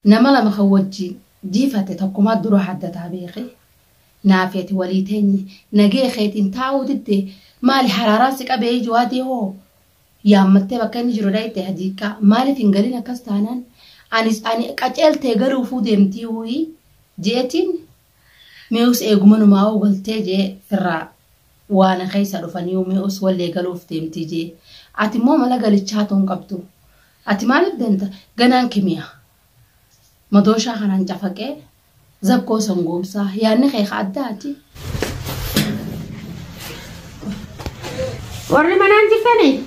نملا مخوجي جيفت تقومات درو حتى تابيخي نافيت وليتني نجي خيت انتاودت مالي حراراسك أبي جوادي هو يا متى بكني جروداي تهديكا مالي فينغالينا كاستانان أني كأجل تجارو فودمتي وي جيتين ميوس إيجمنو معه قلتي جي فرا وانا خيسا رفانيو ميوس واللي قالوا فتمتي جي أتي مو ملا قالت شاتون قبتو أتي مالك دنتا جنان كيميا مدوشا خنان جفاكي زبكو سنقومسا يعني خيخ عداتي ورلي منان جفاني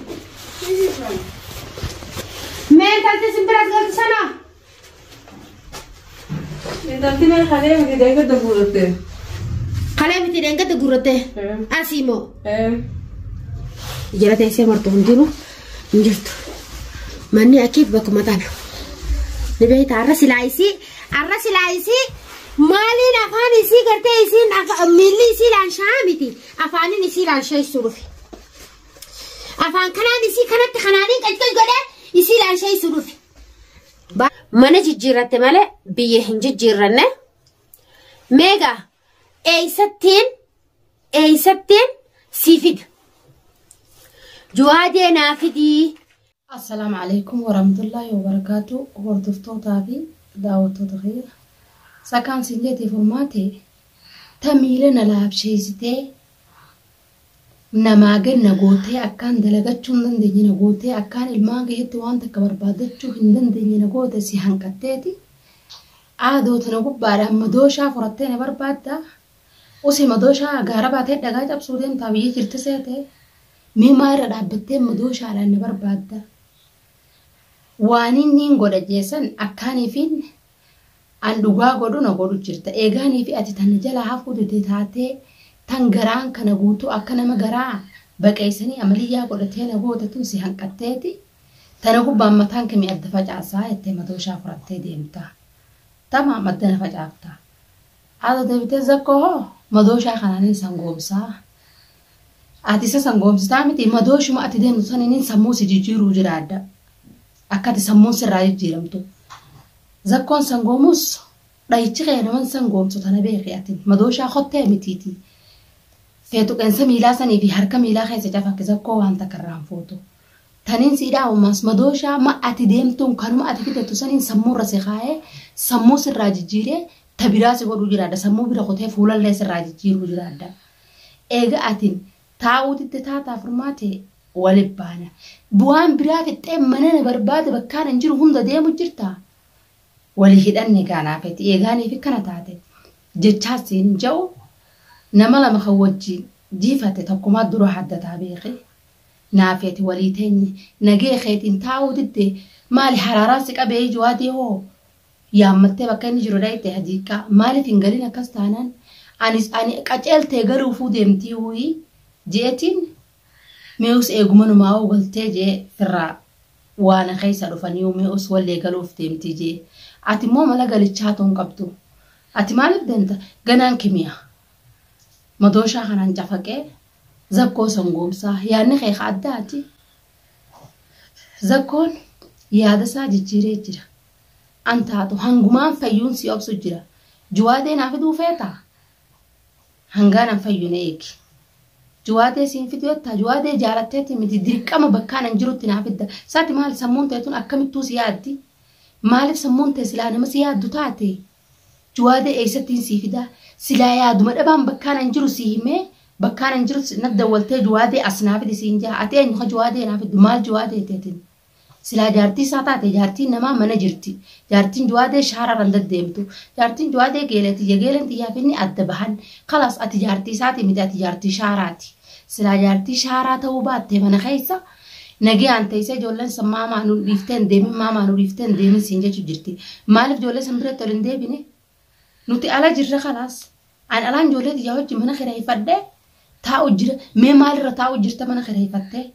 مين تلتي سنبرات قلت سنة انت قلت لي خليه متي دنگا دغورته خليه متي دنگا دغورته اسيمو جرات اسي مرتو نديرو نجرت ماني اكيد بكم متانا نبيت عرس العيسي مالي نفاني سي قرتي سي ملي سي لان شامتي افاني سي لان شي سروفي افان كناني سي كانت خنانين قلت قد يسي لان شي سروفي mana jijjiirratte malee biyya hin jijjiirranne meega eeysattiin siifid juwaadee naafidii. السلام عليكم ورحمة الله وبركاته وردفتو تابي دعوتو تغير سكان سنجتي فرماتي تميلنا لاب شيستي نماغن نغوتي أكان دلغتشون دندني نغوتي أكان الماغي هتي وانتا كبربادتشو هندندني نغوتي سيحان كتتي عادو تنغوب بارا مدوشا فرطيني بربادا وسي مدوشا غارباتي دغاج أبسودين تابي جرتسيتي ميمار رابطين مدوشا لاني بربادا وانين نين غودا جيسان أكاني فين أن دوغا غودو نغودو جرتا إيغاني في أتي تنجلا حفو دي تاتي تنگران kana guutu akka nama garaa baqeysanii amaliyaa godhatee nagootatu si hanqatteeti tana gubbaan mataan kami adda facaasaa jettee madooshaa furattee deemta tama maddana facaafta haadha deebitee zakkoo madooshaa kanaanin sangoomsaa ati isa sangoomsitaa miti madooshuma ati deemtu saniniin sammuu si jijjiiruu jira adda akka ati sammuun sirraa jijjiiramtu zakkoon sangoomus dhayichi qeenaman sangoomsu tana beekee ati madooshaa qottee mitiiti feetu qeensa miilaa sanii fi harka miilaa keessa cafaqisa koo waan takarraan footu taniin siidhaa uumaas madooshaa ma ati deemtuun kanuma ati fidatu saniin sammuurra si kaa'ee sammuu sirraa jijjiiree tabiraa si godhuu jiraadha sammuu bira qotee fuulallee sirraa jijjiiruu jiraadha eega atiin taa'uutitti taataa furmaate walib baana bu'aan biraa fixxee manana barbaade bakkaan hin jiru hunda deemu jirta walii hidhanne gaanaafeeti eegaanii fi kana taate jechaas siin ja'u نملا مخوجي جيفت تقومات درو حتى تابيخي نافيت وليتني نجي خيت انتاودت مالي حراراسك أبي جوادي هو يا متى بكني جروداي تهديكا مالي فينغالينا كاستانان أني كأجل تجارو فودمتي وي جيتين ميوس إيجمنو معه قلتي جي فرا وانا خيسا رفانيو ميوس واللي قالوا فتمتي جي أتي مو ملا قالت شاتون قبتو أتي مالك دنتا جنان كيميا مدوشا خنان جفاكي زبكو سنقومسا يعني خيخ عداتي زبكون يادسا جيجيري جرا انتاتو هنگمان فيون سيوبسو جرا جوادي نافدو فيتا هنگانا فيون ايكي جوادي سينفدو يتا جوادي جالتتي مدي درقام بكانا نجرو تنافد ساتي مال سمون تيتون اكامتو سيادي مالف سمون تيسلانا مسيادو تاتي جوادي ايستين سيفدا سلايا دوما دبان بكان انجرو سيمه بكان انجرو ندولتي جوادي اسنافدي سينجا اتين خ جوادي نافد مال جوادي تيتين سلا جارتي ساتاتي جارتي نما منجرتي جارتين جوادي شهر رندد ديمتو جارتين جوادي جيلتي يجيلنتي يافني ادبهن خلاص اتجارتي ساتي ميداتي جارتي شهراتي سلا جارتي شهرات وبات من خيسه نجي انتي سي جولن سماما نو ديفتن ديمي ماما نو ديفتن ديمي سينجا جرتي مالف جولن سمبرت تلندي بني نوتي على جرة خلاص أنا الآن جولد يهوج من خير هيفدة تاو جرة مال رتاو جرة من خير هيفدة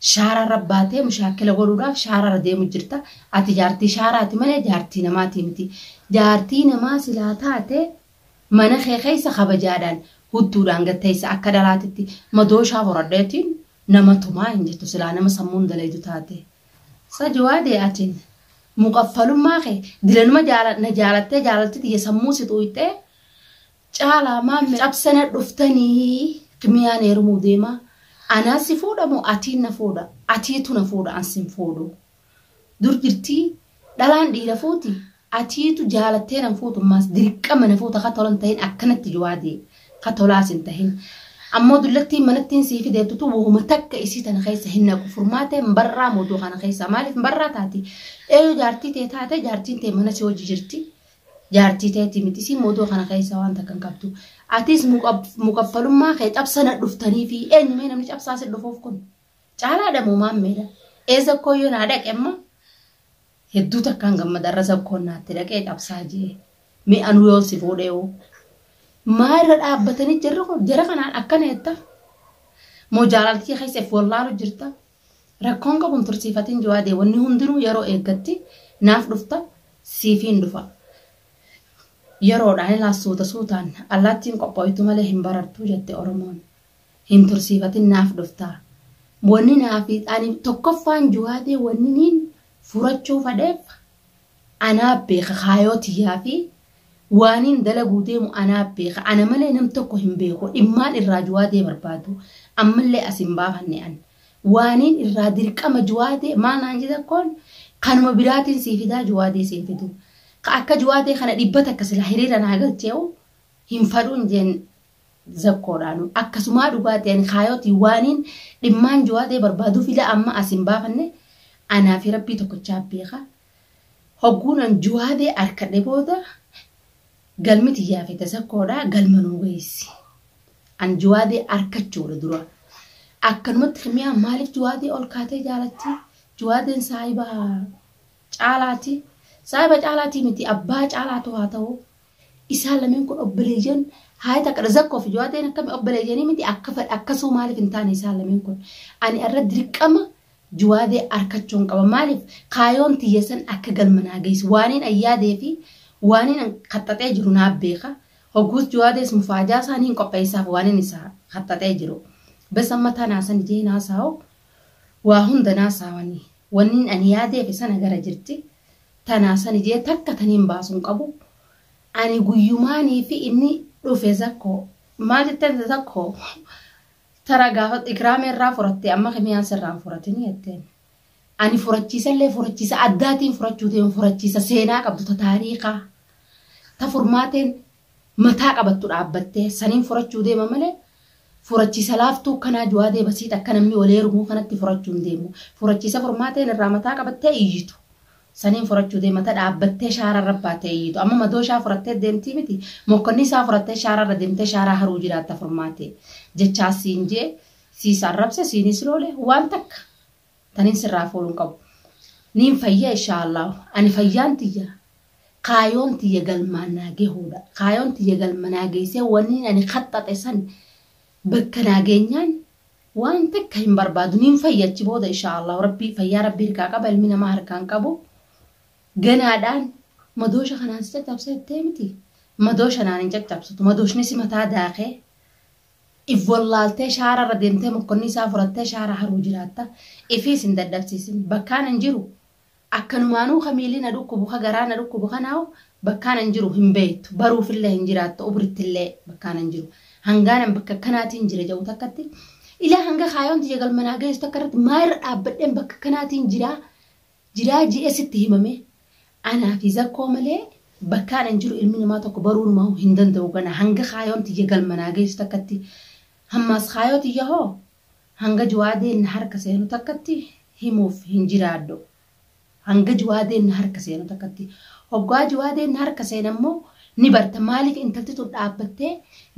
شعر رباته مشاكل غرورة شعر ردي مجرته أتجارتي شعراتي من جارتي نماتي متي جارتي نما سلاتاته من خير سخب جادن هدو رانجت تيس أكدراتي مدوشة وردتين نما توما إنجتو سلانة مسمون دليدو تاتي سجوادي أتين muqaffalummaa kee dilanuma jaalattee sammuu si xuuyxee caalaa maamme cabsana dhuftanii kimiyaan heerumuu deema anaa si fuudhamu atiin na fuudha atiitu na fuudha ansin fuudhu dur jirtii dhalaan dhiira fuuti atiitu jaalattee nan fuutu maas dirqama na fuuta ka tolan tahin akkanatti jawaadee ka tolaas hin tahin ammoo dullattiin manattiin sii fideettutu wooma takka isii tana keessa hin naqu furmaatee mbarraa mootuu kana keessa maaliif mbarraa taati jaartii tee taate jaartiin tee mana si hojii jirti jaartii teetii miti si mootuu kana keessa waan takka hin qabdu atis muqaffalummaa kee cabsana dhuftanii fi eenyumee namni cabsaa si dhufuuf kun caalaadha moo maammeedha eessa kooyyoo naa dhaqemma hedduu takkaan gammadarra sakkoon naatti dhaqee cabsaa jee mee anu yoon si fuudheeoo maarra dhaabbatanii jara kanaan akkana jetta moo jaalaltii keessatti wallaalu jirta rakkoon qabuun tursiifatiin jawaadee wanni hundinuu yeroo eeggatti naaf dhufta siifiin dhufa yeroodhaan ilaasuuta suutaan allaattiin qopho'itu malee hin barartuu jette oromoon hin tursiifatiin naaf dhufta wanni naafi ani tokkoffaan jawaadee wanni niin furachuu fadheef anaa beeka kaayootiyaa fi waaniin dalaguu deemu anaa beeka ana malee nam tokko hin beeku dhimmaan irraa jawaadee barbaadu ammallee as hin baafanne an waaniin irraa dirqama jawaadee maal naan jedha koon kanuma biraatiin sii fidaa jawaadee siin fidu ka akka jawaadee kana dhibbata akka sila hiriira naa galchee'u hin fadhuun jeen zakkoodhaanu akkasumaa dhugaatii ani kaayootii waaniin dhimmaan jawaadee barbaaduu fila amma as hin baafanne anaa fi rabbii tokkochaa beeka hogguunan jawaadee harkadhe booda galmiti yaafete sakkoodha galmanuu geessi an jawaadee harkachuudha dura akkanumatti himiyaa maaliif jawaadee ol kaatee jaalatti jawaadeen saahiba caalaati miti abbaa caalaatu haa ta'u isaan lameen kun obboleeyyan haa takka zakkoof jawaadeen akkami obboleeyyanii miti akkasuu maaliif hin taane isaan lameen kun ani irra dirqama jawaadee harkachuun qaba maaliif kaayoon tiyyeessan akka galmanaa geessi waaniin ayyaadee fi waaniin qaxxatee jiru naaf beeka hogguus jawaadees mufaajaa isaaniin qopheessaaf waaniin isaa qaxxatee jiru bas amma tanaasan jee naasaa'u waa hunda naasaawanii wanniin ani yaadeef sana gara jirti tanaasan jee takka taniin baasuun qabu ani guyyumaanii fi inni dhufe zakkoo maalittan zakkoo tara gaafa ikraameerraa furatte amma kimiyaan sirraan furatinii jetteen ani furachiisa addaatiin furachuu deemu furachiisa seenaa qabdu ta taariikaa ta furmaateen mataa qabattu dhaabbattee saniin furachuu deema malee furachiisa laaftuu kanaa jawaadee basiidha akka namni waleerumuu kanatti furachuu hin deemu furachiisa furmaateen irraa mataa qabattee iyyitu saniin furachuu deema ta dhaabbattee shaara rabbaatee iyyitu amma madooshaa furattee deemtii miti mokkonni isaa furattee shaararra deemtee shaaraa haruu jiraatta furmaatee jechaa siin jee siisaan rabse siinis loole waan takka tanin sirraa fuuluun qabu niin fayyaa inshaallah ani fayyaan tiyya kaayoon tiyya galmaan naagehuudha kaayoon tiyya galmaan naageessee wanniin ani qaxxaxe san bakka naageenyaan waan takka hin barbaadu niin fayyachi booda inshaallah rabbii fayyaa rabbii hirkaa qaba ilmi namaa harkaan qabu ganaadhaan madoosha kanaan si caccabseettee miti madoosha naan hin caccabsitu madooshni si mataa daakee if wallaaltee shaararra deemtee mokkonni isaa furattee shaara haruu jiraatta ifiis hin daddabsiisin bakkaan hin jiru akkanumaanuu kamiilii na dhukkubu ka garaa na dhukkubu kanaawu bakkaan hin jiru hin beektu baruufillee hin jiraattu ubrittillee bakkaan hin jiru hangaanan bakka kanaatiin jira jedhu takkatti ilaa hanga kaayoon tiyya galmanaa geessu takka irratti maayirra dhaabbadheen bakka kanaatiin jiraa ji'e sitti himame anaa fi zakkoo malee bakkaan hin jiru ilmi namaa tokko baruunumaa hin danda'u gana hanga kaayoon tiyya galmanaa geessu takkatti hammas kaayoo tiyya hoo hanga jawaadeen harka seenu takkatti himuuf hin jiraaddu hanga jawaadeen harka seenu takkatti hoggaa jawaadeen harka seenammoo ni barta maaliif intalti tun dhaabbattee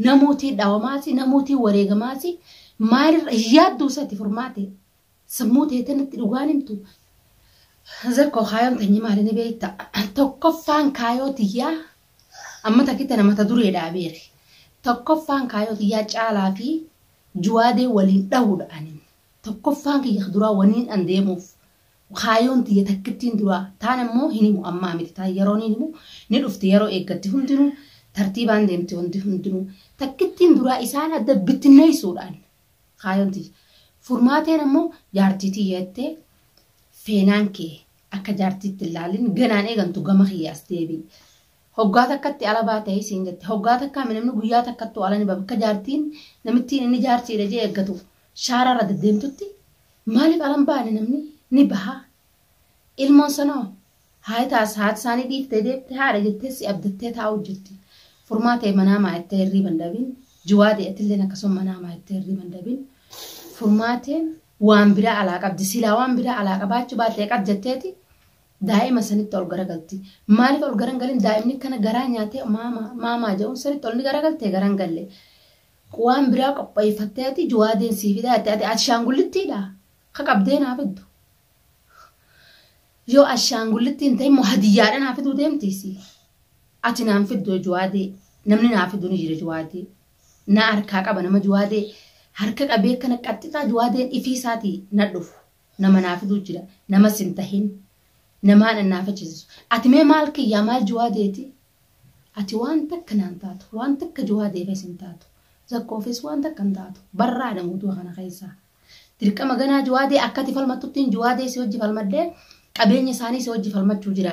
namootii dhaawamaasi namootii wareegamaasi maalirra yaadduu isatti furmaate sammuu teetanitti dhugaan himtu zakkoo kaayoon teenye maalini beekta tokkoffaan kaayoo tiyyaa amma takkitti namata dureedhaa beeki tokkoffaan kaayoo tiyyaa caalaa fi jawaadee waliin dhahuudhaan tokkoffaan kiyya duraa waniin an deemuuf kaayoon tiyya takkittiin duraa taan immoo hin himu ammaa miti taan yeroo hin himu ni dhufti yeroo eeggatti hundinuu tartiibaan deemti wanti hundinuu takkittiin duraa isaan adda bittinneessuudhaan kaayoon tiyya furmaateen immoo jaartii tiyya jettee feenaan kee akka jaartiitti ilaalin ganaan eegantu gama xiyyaas deebi. Hoggaa takkatti alabaa ta'ee siin jette hoggaa takkaa namni guyyaa takkattu alani bakka jaartiin namittiin inni jaartiidha jee eeggatu shaararra deddeemtutti maaliif alan baane namni ni baha ilmoon sanoo haayitaas haati isaanii dhiiftee deebte haadha jettee si abdattee taa'u jirti furmaatee manaa maayettee hirriiban dhabin juwaadee atilleen akkasuma manaa maayettee hirriiban dhabin furmaateen waan biraa alaa qabdi silaa waan biraa alaa qabaachuu baattee qab jetteeti daa'ima sanitti ol garagalti maaliif ol garagalin daa'imni kana garaa nyaatee maamaa jedhuun sanitti ol ni garagalte garan galle waan biraa qopheeffatteeti juwaadeen sii fidaa ati shaangulittiidha ka qabdee naaf iddu yoo ashaangullittiin ta'e immoo hadiyyaadha naaf iduu deemtiisi ati naan fiddu juwaadee namni naaf iduu ni jira juwaadee na harkaa qaba nama juwaadee harka qabee kana qaxxixaa juwaadeen ifiisaatii na dhufu nama naaf iduu jira nama sin tahin namaan annaafachiisu ati mee maal kiyyaa maal juwaadeeti ati waan takka naan taatu waan takka juwaadeefes hin taatu zakkoofis waan takka hin taatu barraadha guutuu kana keessaa dirqama ganaa juwaadee akkati falmatuttiin juwaadee si hojii falmaddee qabeenya isaanii si hojii falmachuu jira.